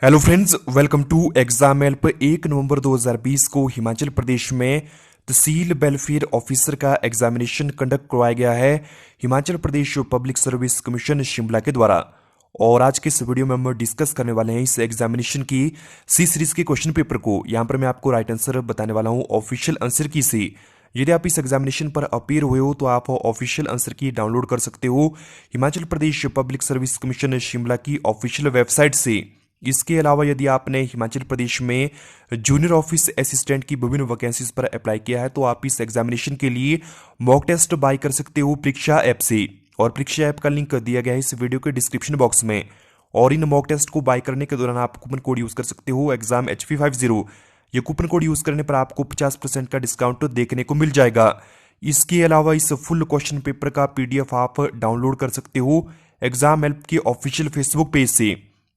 Hello friends, welcome to exam help. 1 नवंबर 2020 को हिमाचल प्रदेश में तहसील वेलफेयर ऑफिसर का एग्जामिनेशन कंडक्ट करवाया गया है Himachal Pradesh public service commission Shimla के द्वारा। और आज के इस वीडियो में हम डिस्कस करने वाले हैं इस एग्जामिनेशन की सी सीरीज के क्वेश्चन पेपर को। यहाँ पर मैं आपको राइट आंसर बताने वाला हूँ ऑफिशियल आंसर की से। यदि आप इस एग्जामिनेशन पर अपीयर हुए हो तो आप ऑफिशियल आंसर की डाउनलोड कर सकते हो Himachal Pradesh public service commission Shimla की ऑफिशियल वेबसाइट से। इसके अलावा यदि आपने हिमाचल प्रदेश में जूनियर ऑफिस असिस्टेंट की विभिन्न वैकेंसीज पर अप्लाई किया है तो आप इस एग्जामिनेशन के लिए मॉक टेस्ट बाय कर सकते हो परीक्षा ऐप से। और परीक्षा ऐप का लिंक दिया गया है इस वीडियो के डिस्क्रिप्शन बॉक्स में। और इन मॉक टेस्ट को बाय करने के दौरान आप कूपन कोड यूज कर सकते हो एग्जाम HP50। ये कूपन कोड यूज करने पर आपको 50% का डिस्काउंट देखने को मिल जाएगा। इसके अलावा इस फुल क्वेश्चन पेपर का PDF आप डाउनलोड कर सकते हो एग्जाम हेल्प के ऑफिशियल फेसबुक पेज से।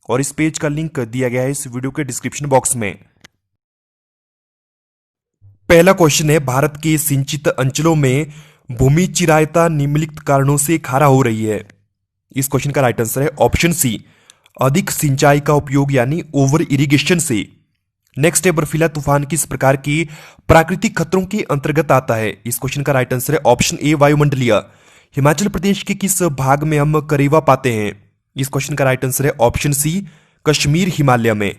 और इस पेज का लिंक दिया गया है इस वीडियो के डिस्क्रिप्शन बॉक्स में। पहला क्वेश्चन है, भारत के सिंचित अंचलों में भूमि चिरायता निम्नलिखित कारणों से खारा हो रही है। इस क्वेश्चन का राइट आंसर है ऑप्शन सी, अधिक सिंचाई का उपयोग यानी ओवर इरिगेशन से। नेक्स्ट है, बर्फीला तूफान किस प्रकार की प्राकृतिक खतरों के अंतर्गत आता है। इस क्वेश्चन का राइट आंसर है ऑप्शन ए, वायुमंडलीय। हिमाचल प्रदेश के किस भाग में हम करेवा पाते हैं। इस क्वेश्चन का राइट आंसर है ऑप्शन सी, कश्मीर हिमालय में।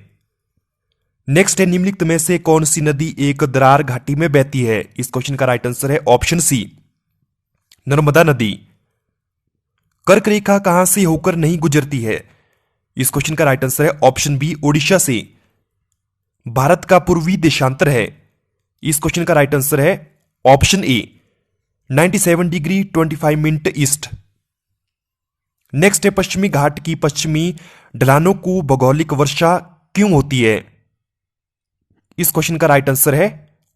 नेक्स्ट है, निम्नलिखित में से कौन सी नदी एक दरार घाटी में बहती है। इस क्वेश्चन का राइट आंसर है ऑप्शन सी, नर्मदा नदी। कर्क रेखा कहां से होकर नहीं गुजरती है। इस क्वेश्चन का राइट आंसर है ऑप्शन बी, ओडिशा से। भारत का पूर्वी देशांतर है। इस क्वेश्चन का राइट आंसर है ऑप्शन ए, 97 डिग्री 25 मिनट ईस्ट। नेक्स्ट है, पश्चिमी घाट की पश्चिमी ढलानों को भौगोलिक वर्षा क्यों होती है। इस क्वेश्चन का राइट आंसर है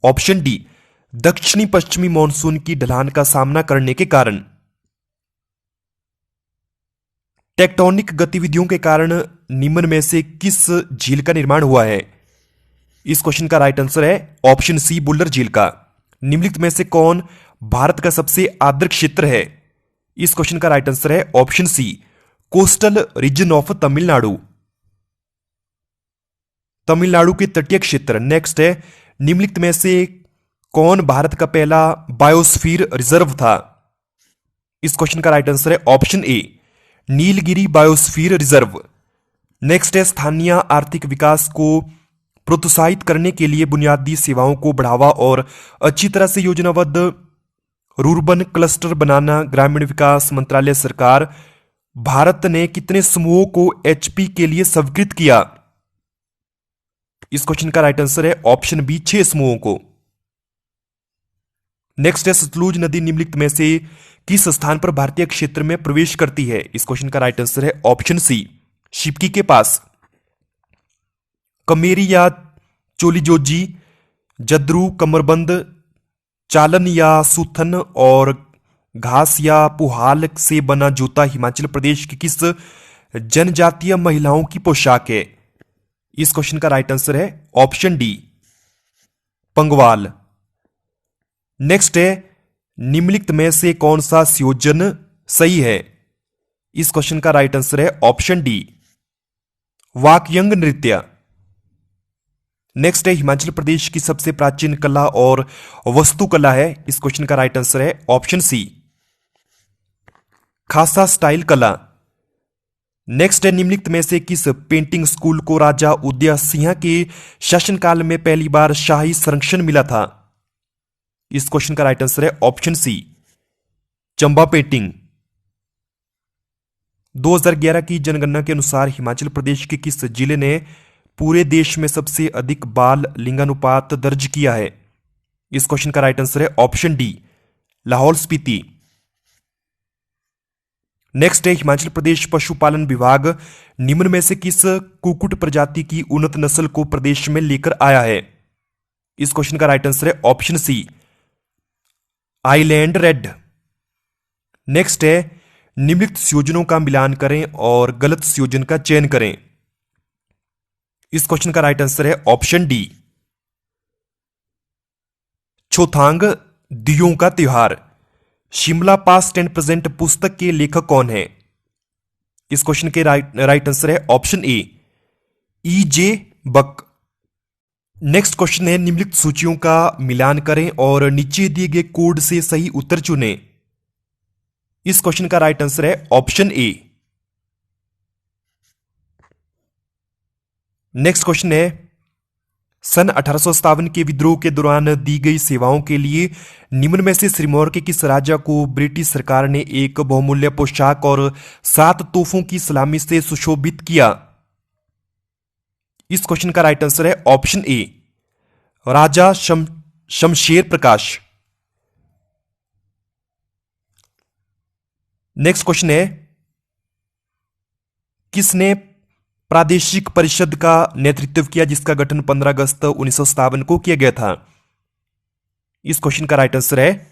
ऑप्शन डी, दक्षिणी पश्चिमी मानसून की ढलान का सामना करने के कारण। टेक्टोनिक गतिविधियों के कारण निम्न में से किस झील का निर्माण हुआ है। इस क्वेश्चन का राइट आंसर है ऑप्शन सी, बुल्लर झील का। निम्नलिखित में से कौन भारत का सबसे आर्द्र क्षेत्र है। इस क्वेश्चन का राइट आंसर है option C, coastal region of Tamil Nadu, Tamil Nadu के तटीय क्षेत्र। नेक्स्ट है, निम्नलिखित में से कौन भारत का पहला बायोस्फीयर रिजर्व था। इस क्वेश्चन का राइट आंसर है ऑप्शन ए, नीलगिरी बायोस्फीयर रिजर्व। नेक्स्ट है, स्थानीय आर्थिक विकास को प्रोत्साहित करने के लिए बुनियादी सेवाओं को बढ़ावा और अच्छी तरह से योजनाबद्ध रूर्बन क्लस्टर बनाना ग्रामीण विकास मंत्रालय सरकार भारत ने कितने समूहों को HP के लिए स्वीकृत किया। इस क्वेश्चन का राइट आंसर है ऑप्शन बी, 6 समूहों को। नेक्स्ट है, सतलुज नदी निम्नलिखित में से किस स्थान पर भारतीय क्षेत्र में प्रवेश करती है। इस क्वेश्चन का राइट आंसर है ऑप्शन सी, शिपकी के पास। कमेरी या चोलीजोजी, जद्रू, कमरबंद, चालन या सुथन और घास या पुहाल से बना जूता हिमाचल प्रदेश की किस जनजातीय महिलाओं की पोशाक है। इस क्वेश्चन का राइट आंसर है ऑप्शन डी, पंगवाल। नेक्स्ट है, निम्नलिखित में से कौन सा संयोजन सही है। इस क्वेश्चन का राइट आंसर है ऑप्शन डी, वाकयंग नृत्य। नेक्स्ट है, हिमाचल प्रदेश की सबसे प्राचीन कला और वस्तुकला है। इस क्वेश्चन का राइट आंसर है ऑप्शन सी, खासा स्टाइल कला। नेक्स्ट है, निम्नलिखित में से किस पेंटिंग स्कूल को राजा उदय सिंह के शासनकाल में पहली बार शाही संरक्षण मिला था। इस क्वेश्चन का राइट आंसर है ऑप्शन सी, चंबा पेंटिंग। 2011 की जनगणना के अनुसार हिमाचल प्रदेश के किस जिले ने पूरे देश में सबसे अधिक बाल लिंगानुपात दर्ज किया है। इस क्वेश्चन का राइट आंसर है option D, Lahaul Spiti. Next है, हिमाचल प्रदेश पशुपालन विभाग निम्न में से किस कुक्कुट प्रजाति की उन्नत नस्ल को प्रदेश में लेकर आया है। इस क्वेश्चन का राइट आंसर है option C, island red. Next है, निम्नलिखित संयोजनों का मिलान करें और गलत संयोजन का चयन करें। इस क्वेश्चन का राइट आंसर है ऑप्शन डी, चौथांग दियों का त्योहार। शिमला पास्ट एंड प्रेजेंट पुस्तक के लेखक कौन है। इस क्वेश्चन के राइट आंसर है ऑप्शन ए, ई जे बक। नेक्स्ट क्वेश्चन है, निम्नलिखित सूचियों का मिलान करें और नीचे दिए गए कोड से सही उत्तर चुनें। इस क्वेश्चन का राइट आंसर है ऑप्शन ए। नेक्स्ट क्वेश्चन है, सन 1857 के विद्रोह के दौरान दी गई सेवाओं के लिए निम्न में से सिरमौर के किस राजा को ब्रिटिश सरकार ने एक बहुमूल्य पोशाक और 7 तोहफों की सलामी से सुशोभित किया? इस क्वेश्चन का राइट आंसर है ऑप्शन ए, राजा शमशेर प्रकाश। नेक्स्ट क्वेश्चन है, किसने प्रादेशिक परिषद का नेतृत्व किया जिसका गठन 15 अगस्त 1957 को किया गया था? इस क्वेश्चन का राइट आंसर है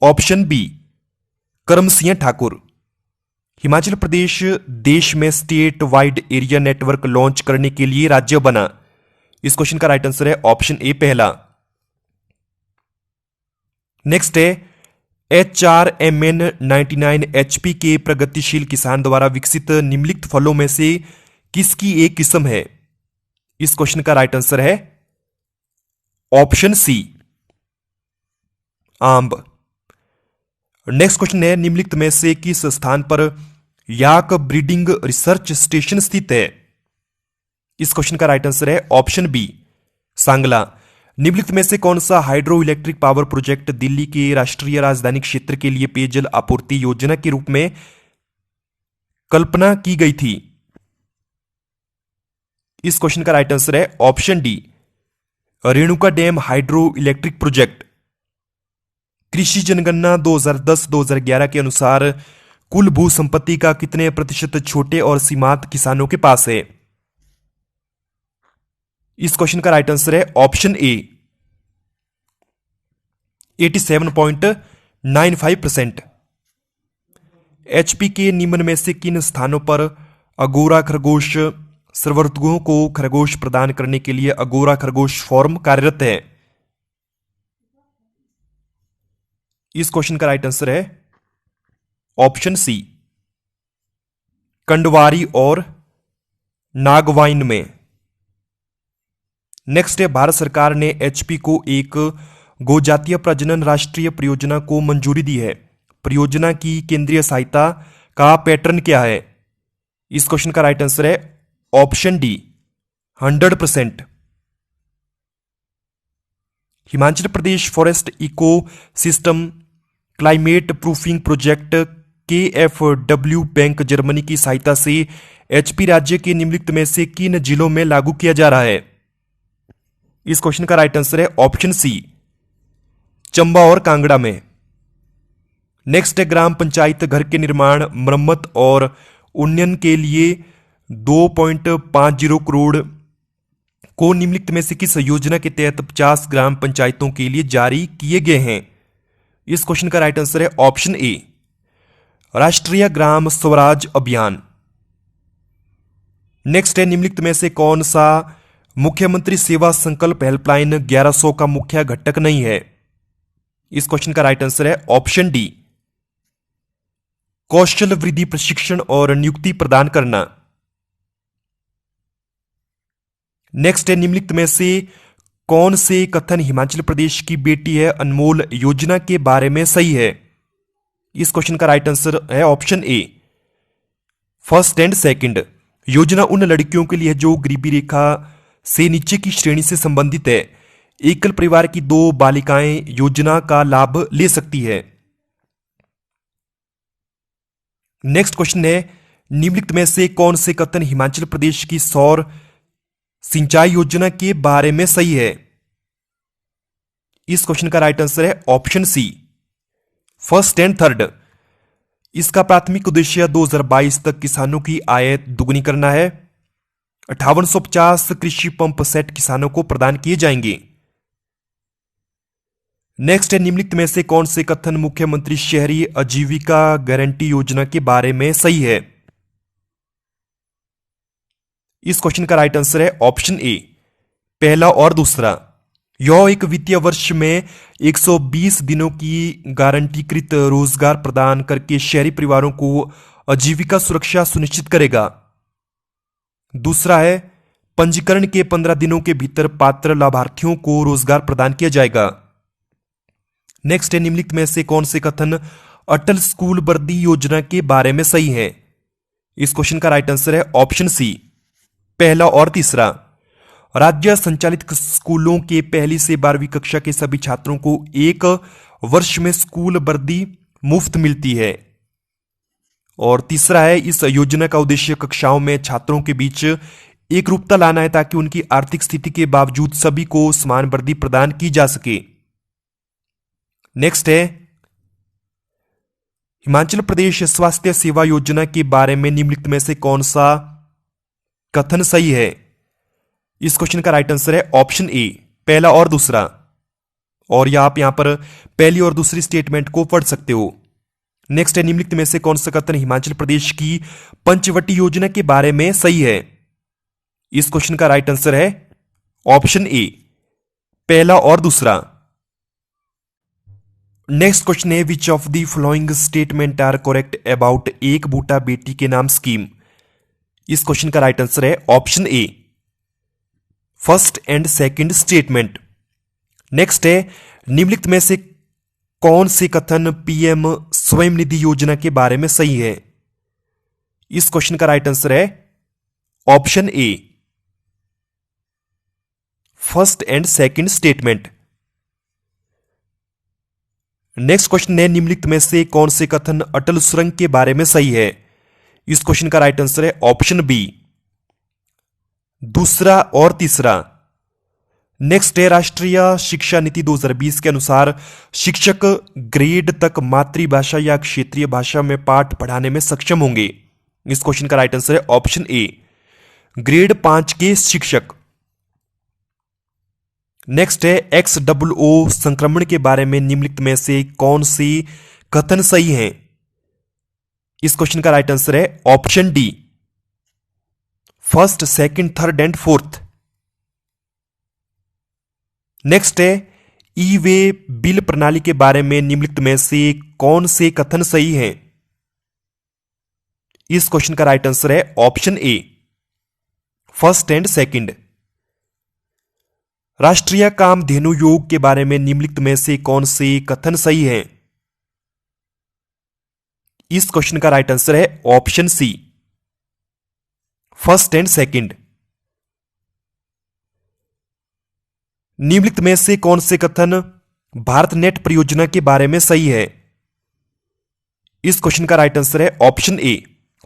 ऑप्शन बी, करमसिंह ठाकुर। हिमाचल प्रदेश देश में state wide area network launch करने के लिए राज्य बना। इस क्वेश्चन का राइट आंसर है ऑप्शन ए, पहला। नेक्स्ट है, HRMN99HP के प्रगतिशील किसान द्वारा विकसित निम्नलिखित फलों में से किसकी एक किस्म है? इस क्वेश्चन का राइट आंसर है ऑप्शन सी, आंब। नेक्स्ट क्वेश्चन है, निम्नलिखित में से किस स्थान पर याक ब्रीडिंग रिसर्च स्टेशन स्थित है? इस क्वेश्चन का राइट आंसर है ऑप्शन बी, सांगला। निम्नलिखित में से कौन सा hydro electric power project Delhi के राष्ट्रीय राजधानी क्षेत्र के लिए पेयजल आपूर्ति योजना के रूप में कल्पना की गई थी? इस क्वेश्चन का राइट आंसर है option D, Renuka dam hydro electric project. कृषि जनगणना 2010-2011 के अनुसार कुल भू संपत्ति का कितने प्रतिशत छोटे और सीमांत किसानों के पास है? इस क्वेश्चन का राइट आंसर है ऑप्शन ए, 87.95%। एचपी के निम्न में से किन स्थानों पर अगोरा खरगोश संवर्धकों को खरगोश प्रदान करने के लिए अगोरा खरगोश फॉर्म कार्यरत है? इस क्वेश्चन का राइट आंसर है ऑप्शन सी, कंडवारी और नागवाइन में। नेक्स्ट है, भारत सरकार ने एचपी को एक गोजातीय प्रजनन राष्ट्रीय परियोजना को मंजूरी दी है। परियोजना की केंद्रीय सहायता का पैटर्न क्या है? इस क्वेश्चन का राइट आंसर है option D, 100%। Himachal Pradesh forest ecosystem climate proofing project KfW bank Germany की सहायता से एचपी राज्य के निम्नलिखित में से किन जिलों में लागू किया जा रहा है? इस क्वेश्चन का राइट आंसर है ऑप्शन सी, चंबा और कांगड़ा में। नेक्स्ट है, ग्राम पंचायत घर के निर्माण, मरम्मत और उन्नयन के लिए 2.50 करोड़ को निम्नलिखित में से किस योजना के तहत 50 ग्राम पंचायतों के लिए जारी किए गए हैं? इस क्वेश्चन का राइट आंसर है ऑप्शन ए, राष्ट्रीय ग्राम स्वराज अभियान। नेक्स्ट है, निम्नलिखित में से कौन सा मुख्यमंत्री सेवा संकल्प हेल्पलाइन 1100 का मुख्य घटक नहीं है? इस क्वेश्चन का राइट आंसर है ऑप्शन डी, कौशल वृद्धि प्रशिक्षण और नियुक्ति प्रदान करना। नेक्स्ट है, निम्नलिखित में से कौन से कथन हिमाचल प्रदेश की बेटी है अनमोल योजना के बारे में सही है? इस क्वेश्चन का राइट आंसर है option A, first and second. योजना उन लड़कियों के लिए जो गरीबी रेखा से नीचे की श्रेणी से संबंधित है। एकल परिवार की 2 बालिकाएं योजना का लाभ ले सकती है। नेक्स्ट क्वेश्चन है, निम्नलिखित में से कौन से कथन हिमाचल प्रदेश की सौर सिंचाई योजना के बारे में सही है? इस क्वेश्चन का राइट आंसर है option C, first and third. इसका प्राथमिक उद्देश्य 2022 तक किसानों की आय दुगनी करना है। 5850 कृषि पंप सेट किसानों को प्रदान किए जाएंगे। नेक्स्ट है, निम्नलिखित में से कौन से कथन मुख्यमंत्री शहरी आजीविका गारंटी योजना के बारे में सही है? इस क्वेश्चन का राइट आंसर है ऑप्शन ए, पहला और दूसरा। यह एक वित्तीय वर्ष में 120 दिनों की गारंटीकृत रोजगार प्रदान करके शहरी परिवारों को आजीविका सुरक्षा सुनिश्चित करेगा। दूसरा है, पंजीकरण के 15 दिनों के भीतर पात्र लाभार्थियों को रोजगार प्रदान किया जाएगा। नेक्स्ट है, निम्नलिखित में से कौन से कथन अटल स्कूल वर्दी योजना के बारे में सही है? इस क्वेश्चन का राइट आंसर है ऑप्शन सी, पहला और तीसरा। राज्य संचालित स्कूलों के पहली से 12वीं कक्षा के सभी छात्रों को एक वर्ष में स्कूल वर्दी मुफ्त मिलती है। और तीसरा है, इस योजना का उद्देश्य कक्षाओं में छात्रों के बीच एकरूपता लाना है ताकि उनकी आर्थिक स्थिति के बावजूद सभी को समान वर्दी प्रदान की जा सके। नेक्स्ट है, हिमाचल प्रदेश स्वास्थ्य सेवा योजना के बारे में निम्नलिखित में से कौन सा कथन सही है? इस क्वेश्चन का राइट आंसर है ऑप्शन ए, पहला और दूसरा। और आप यहां पर पहली और दूसरी स्टेटमेंट को पढ़ सकते हो। नेक्स्ट है, निम्नलिखित में से कौन सा कथन हिमाचल प्रदेश की पंचवटी योजना के बारे में सही है? इस क्वेश्चन का राइट आंसर है ऑप्शन ए, पहला और दूसरा। नेक्स्ट क्वेश्चन है, which of the following statement are correct about एक बूटा बेटी के नाम स्कीम? इस क्वेश्चन का राइट आंसर है option A, first and second statement. Next है, निम्नलिखित में से कौन से कथन पीएम स्वयं निधि योजना के बारे में सही है? इस क्वेश्चन का राइट आंसर है option A, first and second statement. Next question है, निम्नलिखित में से कौन से कथन अटल सुरंग के बारे में सही है? इस क्वेश्चन का राइट आंसर है ऑप्शन बी, दूसरा और तीसरा। नेक्स्ट है, राष्ट्रीय शिक्षा नीति 2020 के अनुसार शिक्षक ग्रेड तक मातृभाषा या क्षेत्रीय भाषा में पाठ पढ़ाने में सक्षम होंगे। इस क्वेश्चन का राइट आंसर है ऑप्शन ए, ग्रेड 5 के शिक्षक। नेक्स्ट है, XOO संक्रमण के बारे में निम्नलिखित में से कौन सी कथन सही है? इस क्वेश्चन का राइट आंसर है option D, first, second, third and fourth. Next है, ई वे बिल प्रणाली के बारे में निम्नलिखित में से कौन से कथन सही हैं? इस क्वेश्चन का राइट आंसर है option A, first and second. राष्ट्रीय कामधेनु योग के बारे में निम्नलिखित में से कौन से कथन सही हैं? इस क्वेश्चन का राइट आंसर है option C, first and second. निम्नलिखित में से कौन से कथन भारत नेट परियोजना के बारे में सही है? इस क्वेश्चन का राइट आंसर है option A,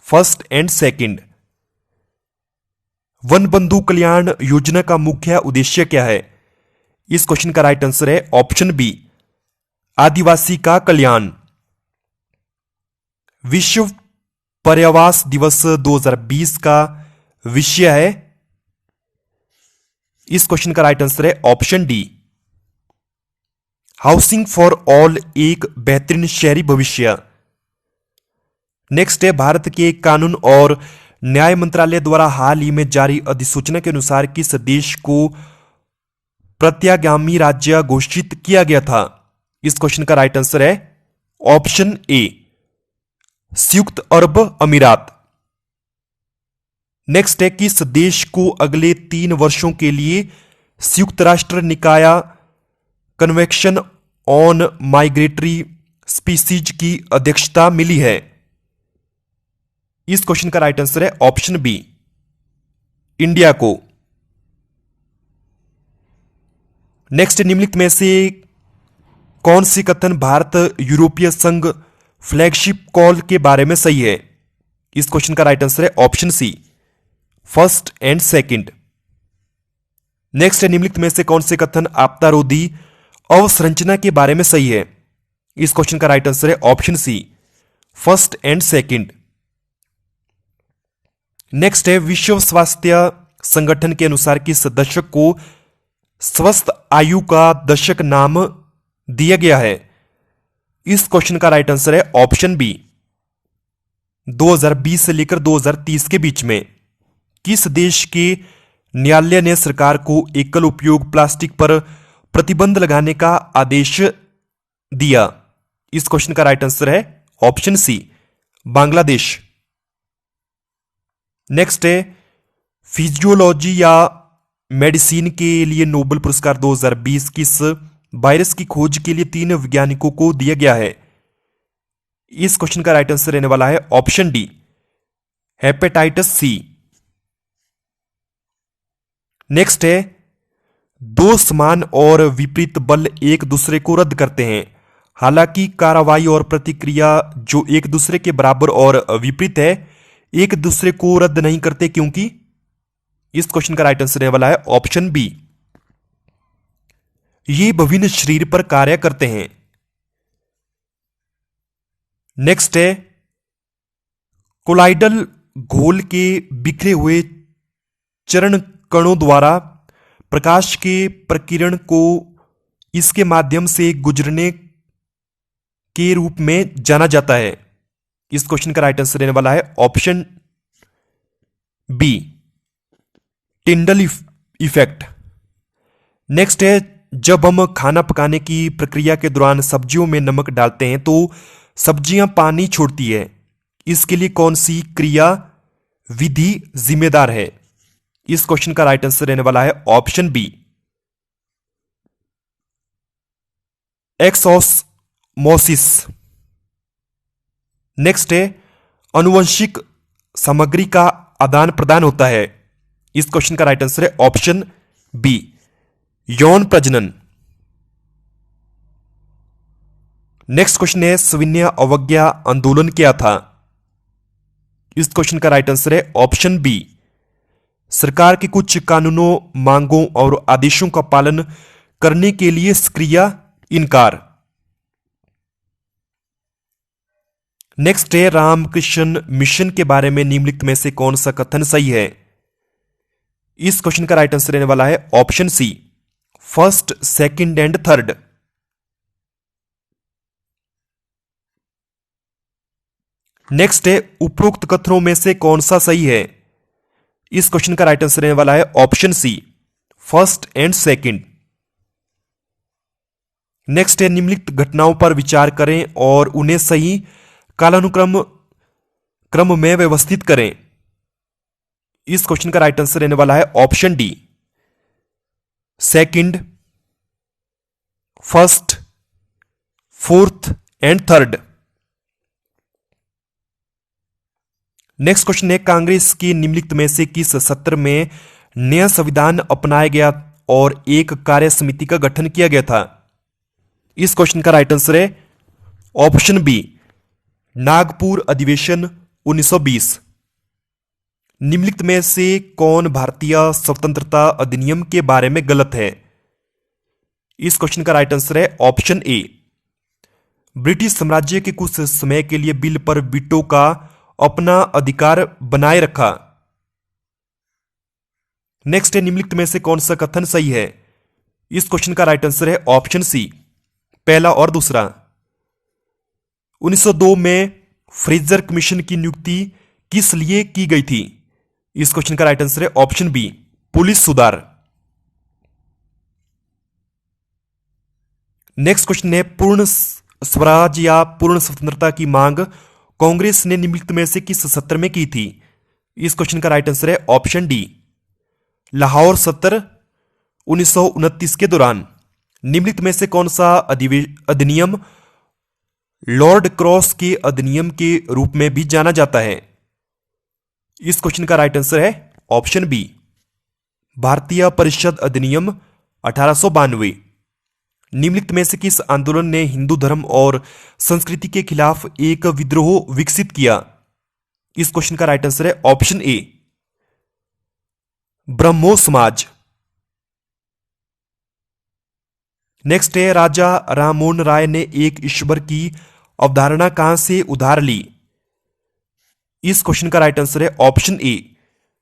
first and second. One बंधु कल्याण योजना का मुख्य उद्देश्य क्या है? इस क्वेश्चन का राइट आंसर है ऑप्शन बी, आदिवासी का कल्याण। विश्व पर्यावरण दिवस 2020 का विषय है? इस क्वेश्चन का राइट आंसर है option D, housing for all, एक बेहतरीन शहरी भविष्य। नेक्स्ट है, भारत के कानून और न्याय मंत्रालय द्वारा हाल ही में जारी अधिसूचना के अनुसार किस देश को प्रत्यागामी राज्य घोषित किया गया था? इस क्वेश्चन का राइट आंसर है ऑप्शन ए, संयुक्त अरब अमीरात। नेक्स्ट है, किस देश को अगले 3 वर्षों के लिए संयुक्त राष्ट्र निकाय कन्वेंशन ऑन माइग्रेटरी स्पीसीज की अध्यक्षता मिली है? इस क्वेश्चन का राइट आंसर है ऑप्शन बी, इंडिया को। नेक्स्ट, निम्नलिखित में से कौन सी कथन भारत यूरोपीय संघ फ्लैगशिप कॉल के बारे में सही है? इस क्वेश्चन का राइट आंसर है option C, first and second. Next है, निम्नलिखित में से कौन से कथन आपदा रोधी अवसंरचना के बारे में सही है? इस क्वेश्चन का राइट आंसर है option C, first and second. Next है, विश्व स्वास्थ्य संगठन के अनुसार किस दशक को स्वस्थ आयु का दशक नाम दिया गया है? इस क्वेश्चन का राइट आंसर है ऑप्शन बी, 2020 से लेकर 2030 के बीच में। किस देश के न्यायालय ने सरकार को एकल उपयोग प्लास्टिक पर प्रतिबंध लगाने का आदेश दिया? इस क्वेश्चन का राइट आंसर है ऑप्शन सी, बांग्लादेश। नेक्स्ट है, फिजियोलॉजी या मेडिसिन के लिए नोबेल पुरस्कार 2020 किस वायरस की खोज के लिए 3 वैज्ञानिकों को दिया गया है? इस क्वेश्चन का राइट आंसर रहने वाला है option D, hepatitis C. Next है, दो समान और विपरीत बल एक दूसरे को रद्द करते हैं, हालांकि कार्रवाई और प्रतिक्रिया जो एक दूसरे के बराबर और विपरीत है एक दूसरे को रद्द नहीं करते, क्योंकि? इस क्वेश्चन का राइट आंसर रहने वाला है ऑप्शन बी, ये विभिन्न शरीर पर कार्य करते हैं। नेक्स्ट है, कोलाइडल घोल के बिखरे हुए चरण कणों द्वारा प्रकाश के प्रकीर्णन को इसके माध्यम से गुजरने के रूप में जाना जाता है। इस क्वेश्चन का राइट आंसर रहने वाला है option B, Tyndall effect. Next है, जब हम खाना पकाने की प्रक्रिया के दौरान सब्जियों में नमक डालते हैं तो सब्जियां पानी छोड़ती है, इसके लिए कौन सी क्रिया विधि जिम्मेदार है? इस क्वेश्चन का राइट आंसर रहने वाला है ऑप्शन बी, एक्सऑस्मोसिस। नेक्स्ट है, आनुवंशिक सामग्री का आदान प्रदान होता है। इस क्वेश्चन का राइट आंसर है ऑप्शन बी, यौन प्रजनन। नेक्स्ट क्वेश्चन है, सविनय अवज्ञा आंदोलन क्या था? इस क्वेश्चन का राइट आंसर है ऑप्शन बी, सरकार के कुछ कानूनों, मांगों और आदेशों का पालन करने के लिए सक्रिय इनकार। नेक्स्ट है, रामकृष्ण मिशन के बारे में निम्नलिखित में से कौन सा कथन सही है? इस क्वेश्चन का राइट आंसर रहने वाला है option C, first, second and third. Next है, उपरोक्त कथनों में से कौन सा सही है? इस क्वेश्चन का राइट आंसर रहने वाला है option C, first and second. Next है, निम्नलिखित घटनाओं पर विचार करें और उन्हें सही क्रम में व्यवस्थित करें। इस क्वेश्चन का राइट आंसर रहने वाला है option D, second, first, fourth and third. Next question है, कांग्रेस के निम्नलिखित में से किस सत्र में नया संविधान अपनाया गया और एक कार्य समिति का गठन किया गया था? इस क्वेश्चन का राइट आंसर है ऑप्शन बी, नागपुर अधिवेशन 1920। निम्नलिखित में से कौन भारतीय स्वतंत्रता अधिनियम के बारे में गलत है? इस क्वेश्चन का राइट आंसर है ऑप्शन ए, ब्रिटिश साम्राज्य के कुछ समय के लिए बिल पर वीटो का अपना अधिकार बनाए रखा। नेक्स्ट है, निम्नलिखित में से कौन सा कथन सही है? इस क्वेश्चन का राइट आंसर है ऑप्शन सी, पहला और दूसरा। 1902 में फ्रेजर कमीशन की नियुक्ति किस लिए की गई थी? इस क्वेश्चन का राइट आंसर है ऑप्शन बी, पुलिस सुधार। नेक्स्ट क्वेश्चन है, पूर्ण स्वराज या पूर्ण स्वतंत्रता की मांग कांग्रेस ने निम्नलिखित में से किस सत्र में की थी? इस क्वेश्चन का राइट आंसर है ऑप्शन डी, लाहौर सत्र 1929 के दौरान। निम्नलिखित में से कौन सा अधिनियम लॉर्ड क्रॉस के अधिनियम के रूप में भी जाना जाता है? इस क्वेश्चन का राइट आंसर है ऑप्शन बी, भारतीय परिषद अधिनियम 1892। निम्नलिखित में से किस आंदोलन ने हिंदू धर्म और संस्कृति के खिलाफ एक विद्रोह विकसित किया? इस क्वेश्चन का राइट आंसर है ऑप्शन ए, ब्रह्मो समाज। नेक्स्ट है, राजा राममोहन राय ने एक ईश्वर की अवधारणा कहां से उधार ली? इस क्वेश्चन का राइट आंसर है ऑप्शन ए,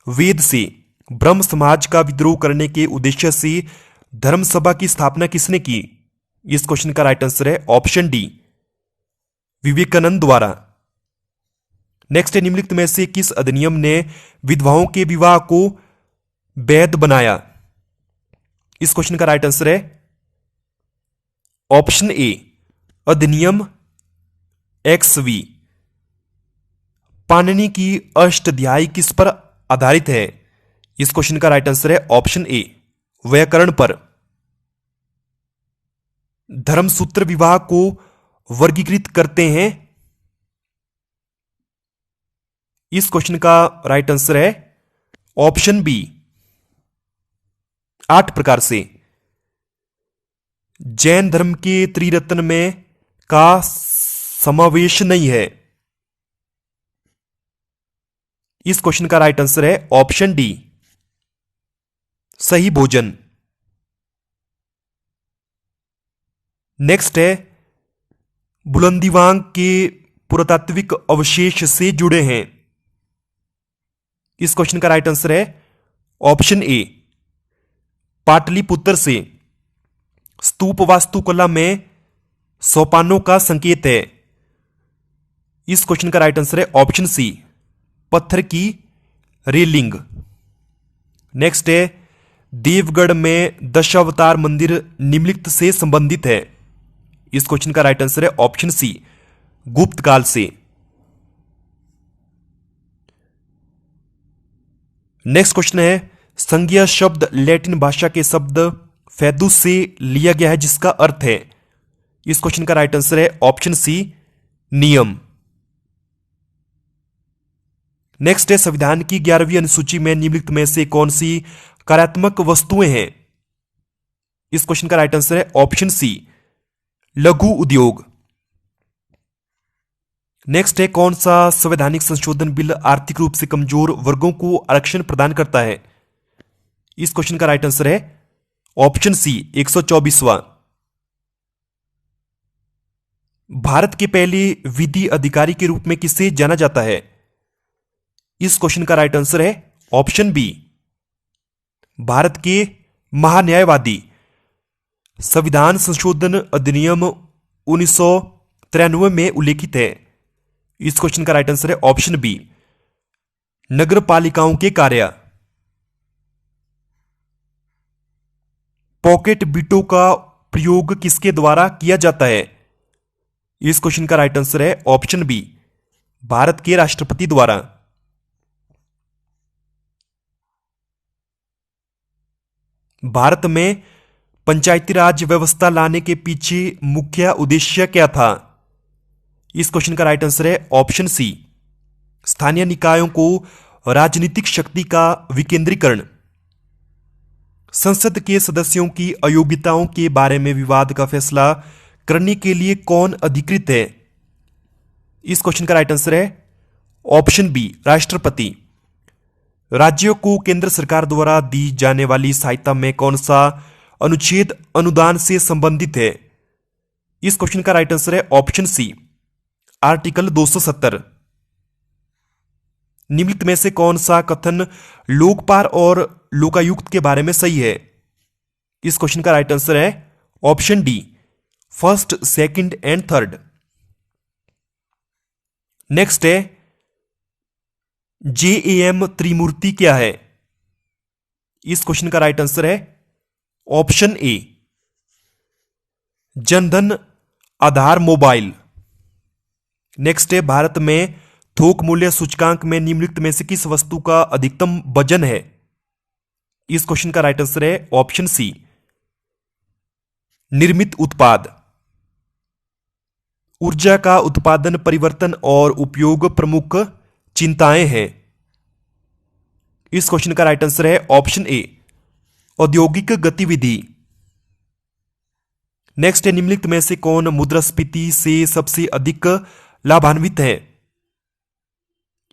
वेद से। ब्रह्म समाज का विद्रोह करने के उद्देश्य से धर्म सभा की स्थापना किसने की? इस क्वेश्चन का राइट आंसर है ऑप्शन डी, विवेकानंद द्वारा। नेक्स्ट है, निम्नलिखित में से किस अधिनियम ने विधवाओं के विवाह को वैध बनाया? इस क्वेश्चन का राइट आंसर है ऑप्शन ए, अधिनियम XV। पाणिनि की अष्टाध्यायी किस पर आधारित है? इस क्वेश्चन का राइट आंसर है ऑप्शन ए, व्याकरण पर। धर्मसूत्र विवाह को वर्गीकृत करते हैं। इस क्वेश्चन का राइट आंसर है ऑप्शन बी, 8 प्रकार से। जैन धर्म के त्रिरत्न में का समावेश नहीं है। इस क्वेश्चन का राइट आंसर है ऑप्शन डी, सही भोजन। नेक्स्ट है, बुलंदीवांग के पुरातात्विक अवशेष से जुड़े हैं। इस क्वेश्चन का राइट आंसर है ऑप्शन ए, पाटलिपुत्र से। स्तूप वास्तुकला में सोपानों का संकेत है। इस क्वेश्चन का राइट आंसर है ऑप्शन सी, पत्थर की रेलिंग। नेक्स्ट है, देवगढ़ में दशावतार मंदिर निम्नलिखित से संबंधित है। इस क्वेश्चन का राइट आंसर है ऑप्शन सी, गुप्त काल से। नेक्स्ट क्वेश्चन है, संज्ञा शब्द लैटिन भाषा के शब्द फैदुस से लिया गया है जिसका अर्थ है। इस क्वेश्चन का राइट आंसर है ऑप्शन सी, नियम। नेक्स्ट है, संविधान की 11वीं अनुसूची में निम्नलिखित में से कौन सी कार्यात्मक वस्तुएं हैं। इस क्वेश्चन का राइट आंसर है ऑप्शन सी, लघु उद्योग। नेक्स्ट है, कौन सा संवैधानिक संशोधन बिल आर्थिक रूप से कमजोर वर्गों को आरक्षण प्रदान करता है। इस क्वेश्चन का राइट आंसर है ऑप्शन सी, 124वां। भारत के पहले विधि अधिकारी के रूप में किसे जाना जाता है। इस क्वेश्चन का राइट आंसर है ऑप्शन बी, भारत के महान्यायवादी। संविधान संशोधन अधिनियम 1993 में उल्लेखित है। इस क्वेश्चन का राइट आंसर है ऑप्शन बी, नगर पालिकाओं के कार्य। पॉकेट बिटों का प्रयोग किसके द्वारा किया जाता है। इस क्वेश्चन का राइट आंसर है ऑप्शन बी, भारत के राष्ट्रपति द्वारा। भारत में पंचायती राज व्यवस्था लाने के पीछे मुख्य उद्देश्य क्या था। इस क्वेश्चन का राइट आंसर है ऑप्शन सी, स्थानीय निकायों को राजनीतिक शक्ति का विकेंद्रीकरण। संसद के सदस्यों की अयोग्यताओं के बारे में विवाद का फैसला करने के लिए कौन अधिकृत है। इस क्वेश्चन का राइट आंसर है ऑप्शन बी, राष्ट्रपति। राज्यों को केंद्र सरकार द्वारा दी जाने वाली सहायता में कौन सा अनुच्छेद अनुदान से संबंधित है। इस क्वेश्चन का राइट आंसर है ऑप्शन सी, आर्टिकल 270। निम्नलिखित में से कौन सा कथन लोकपाल और लोकायुक्त के बारे में सही है। इस क्वेश्चन का राइट आंसर है option D, first, second and third. Next है, जेएएम त्रिमूर्ति क्या है। इस क्वेश्चन का राइट आंसर है ऑप्शन ए, जनधन आधार मोबाइल। नेक्स्ट है, भारत में थोक मूल्य सूचकांक में निम्नलिखित में से किस वस्तु का अधिकतम वजन है। इस क्वेश्चन का राइट आंसर है ऑप्शन सी, निर्मित उत्पाद। ऊर्जा का उत्पादन, परिवर्तन और उपयोग प्रमुख चिंताएं हैं। इस क्वेश्चन का राइट आंसर है ऑप्शन ए, औद्योगिक गतिविधि। नेक्स्ट है, निम्नलिखित में से कौन मुद्रास्फीति से सबसे अधिक लाभान्वित है।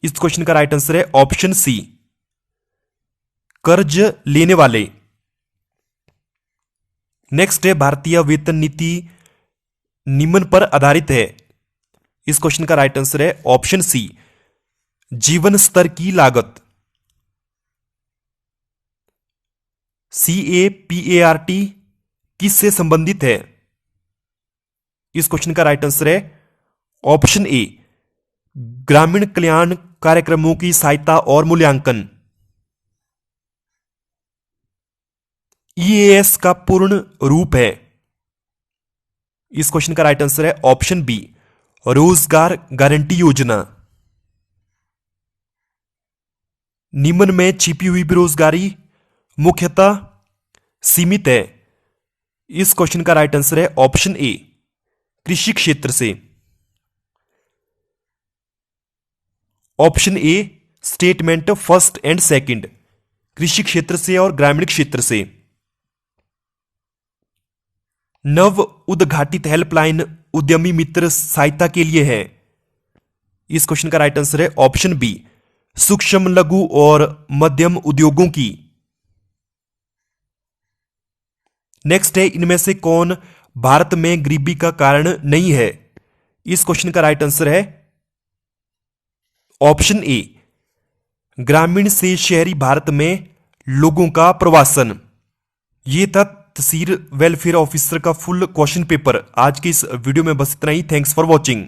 इस क्वेश्चन का राइट आंसर है ऑप्शन सी, कर्ज लेने वाले। नेक्स्ट है, भारतीय वेतन नीति निम्न पर आधारित है। इस क्वेश्चन का राइट आंसर है ऑप्शन सी, जीवन स्तर की लागत। CAPART किससे संबंधित है। इस क्वेश्चन का राइट आंसर है ऑप्शन ए, ग्रामीण कल्याण कार्यक्रमों की सहायता और मूल्यांकन। EAS का पूर्ण रूप है। इस क्वेश्चन का राइट आंसर है ऑप्शन बी, रोजगार गारंटी योजना। निम्न में छिपी हुई बेरोजगारी मुख्यतः सीमित है। इस क्वेश्चन का राइट आंसर है ऑप्शन ए, कृषि क्षेत्र से। Option A statement first and second, कृषि क्षेत्र से और ग्रामीण क्षेत्र से। नव उद्घाटित हेल्पलाइन उद्यमी मित्र सहायता के लिए है। इस क्वेश्चन का राइट आंसर है ऑप्शन बी, सूक्ष्म लघु और मध्यम उद्योगों की। नेक्स्ट है, इनमें से कौन भारत में गरीबी का कारण नहीं है। इस क्वेश्चन का राइट आंसर है ऑप्शन ए, ग्रामीण से शहरी भारत में लोगों का प्रवासन। ये था तहसील वेलफेयर ऑफिसर का फुल क्वेश्चन पेपर। आज के इस वीडियो में बस इतना ही। Thanks for watching.